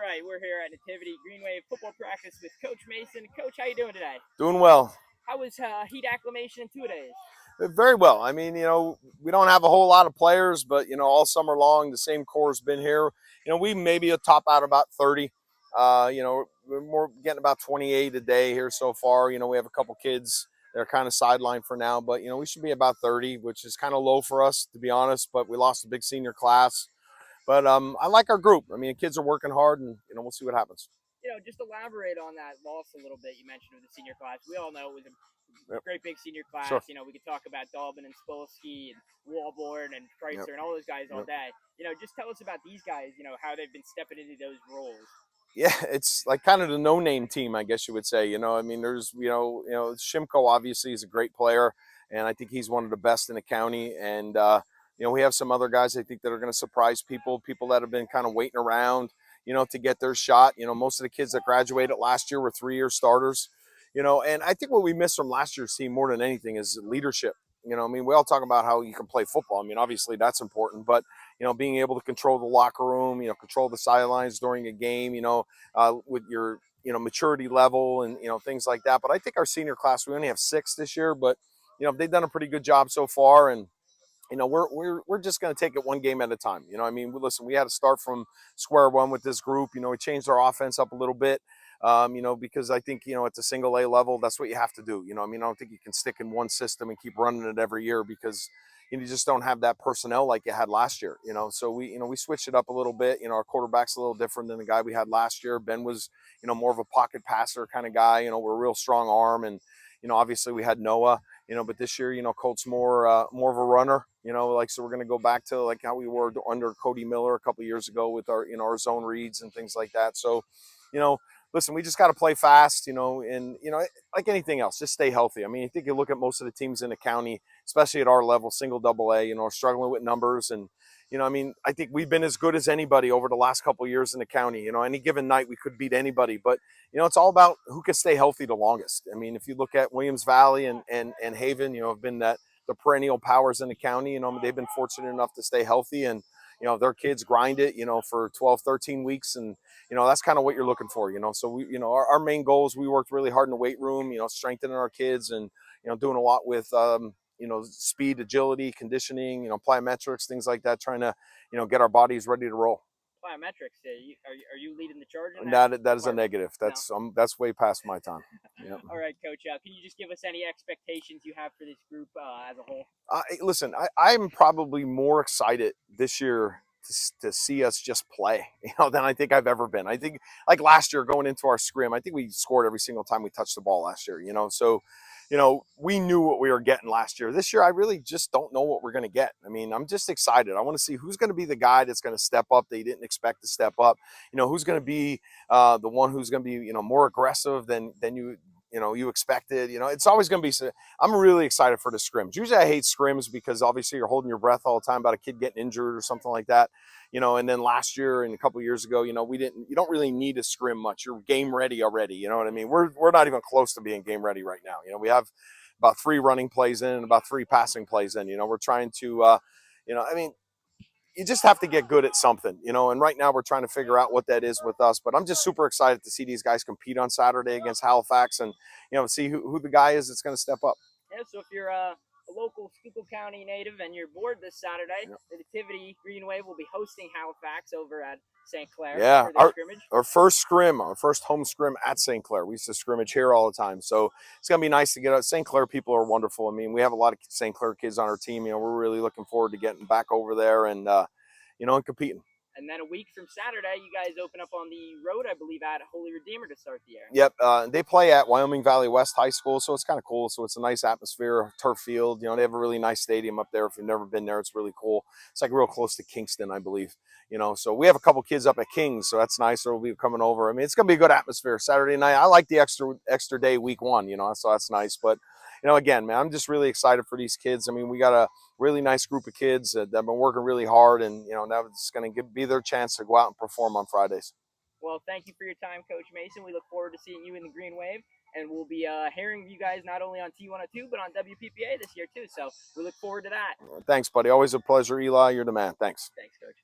right, we're here at Nativity Green Wave football practice with Coach Mason. Coach, how you doing today? Doing well. How was heat acclimation in 2 days? Very well. I mean, we don't have a whole lot of players, but, all summer long, the same core has been here. We maybe top out about 30. We're getting about 28 a day here so far. We have a couple kids that are kind of sidelined for now, but, we should be about 30, which is kind of low for us, to be honest, but we lost a big senior class. But I like our group. I mean, kids are working hard, and, we'll see what happens. Just elaborate on that loss a little bit you mentioned with the senior class. We all know it was a great big senior class. Sure. We could talk about Dalbin and Spolsky and Walborn and Kreitzer and all those guys all day. Just tell us about these guys, how they've been stepping into those roles. Yeah, it's like kind of the no-name team, I guess you would say. I mean, there's, Shimko obviously is a great player, and I think he's one of the best in the county. And, we have some other guys I think that are going to surprise people that have been kind of waiting around, to get their shot. Most of the kids that graduated last year were 3-year starters, and I think what we missed from last year's team more than anything is leadership. I mean, we all talk about how you can play football. I mean, obviously that's important, but, being able to control the locker room, control the sidelines during a game, with your, maturity level and, things like that. But I think our senior class, we only have 6 this year, but, they've done a pretty good job so far. And, we're just going to take it one game at a time. I mean, listen, we had to start from square one with this group. We changed our offense up a little bit, because I think, at the single A level, that's what you have to do. I mean, I don't think you can stick in one system and keep running it every year because you just don't have that personnel like you had last year. So we switched it up a little bit. Our quarterback's a little different than the guy we had last year. Ben was, more of a pocket passer kind of guy. We're a real strong arm, and obviously we had Noah. But this year, Colt's more of a runner, so we're going to go back to like how we were under Cody Miller a couple of years ago with our, our zone reads and things like that. So, listen, we just got to play fast, and, like anything else, just stay healthy. I mean, I think you look at most of the teams in the county, especially at our level, single double A, struggling with numbers. And, I mean, I think we've been as good as anybody over the last couple of years in the county. Any given night we could beat anybody, but it's all about who can stay healthy the longest. I mean, if you look at Williams Valley and Haven, have been the perennial powers in the county. They've been fortunate enough to stay healthy, and their kids grind it, for 12, 13 weeks, and that's kind of what you're looking for. So we, our main goals, we worked really hard in the weight room, strengthening our kids, and doing a lot with speed, agility, conditioning, plyometrics, things like that, trying to, get our bodies ready to roll. Plyometrics, are you leading the charge in that? That is a negative. That's way past my time. Yep. All right, Coach. Can you just give us any expectations you have for this group as a whole? Listen, I'm probably more excited this year to see us just play, than I think I've ever been. I think like last year going into our scrim, I think we scored every single time we touched the ball last year, so, we knew what we were getting last year. This year, I really just don't know what we're going to get. I mean, I'm just excited. I want to see who's going to be the guy that's going to step up that you didn't expect to step up. Who's going to be the one who's going to be, more aggressive than you expected. It's always going to be. I'm really excited for the scrims. Usually I hate scrims because obviously you're holding your breath all the time about a kid getting injured or something like that. And then last year and a couple of years ago, you don't really need a scrim much. You're game ready already. You know what I mean? We're not even close to being game ready right now. We have about 3 running plays in and about 3 passing plays in. We're trying to, I mean, you just have to get good at something, and right now we're trying to figure out what that is with us. But I'm just super excited to see these guys compete on Saturday against Halifax and, see who the guy is that's going to step up. Yeah, so if you're a local Schuylkill County native and you're bored this Saturday, the Nativity Green Wave will be hosting Halifax over at St. Clair. Yeah, for scrimmage. Our first home scrim at St. Clair. We used to scrimmage here all the time, so it's gonna be nice to get out. St. Clair people are wonderful. I mean, we have a lot of St. Clair kids on our team. We're really looking forward to getting back over there and and competing. And then a week from Saturday, you guys open up on the road, I believe, at Holy Redeemer to start the year. Yep. They play at Wyoming Valley West High School, so it's kind of cool. So it's a nice atmosphere, turf field. They have a really nice stadium up there. If you've never been there, it's really cool. It's like real close to Kingston, I believe. So we have a couple kids up at Kings, so that's nice. So we'll be coming over. I mean, it's going to be a good atmosphere Saturday night. I like the extra day week 1, so that's nice. But, again, man, I'm just really excited for these kids. I mean, we got a really nice group of kids that have been working really hard, and now it's going to be their chance to go out and perform on Fridays. Well, thank you for your time, Coach Mason. We look forward to seeing you in the Green Wave, and we'll be hearing you guys not only on T102 but on WPPA this year too. So we look forward to that. Thanks, buddy. Always a pleasure, Eli. You're the man. Thanks. Thanks, Coach.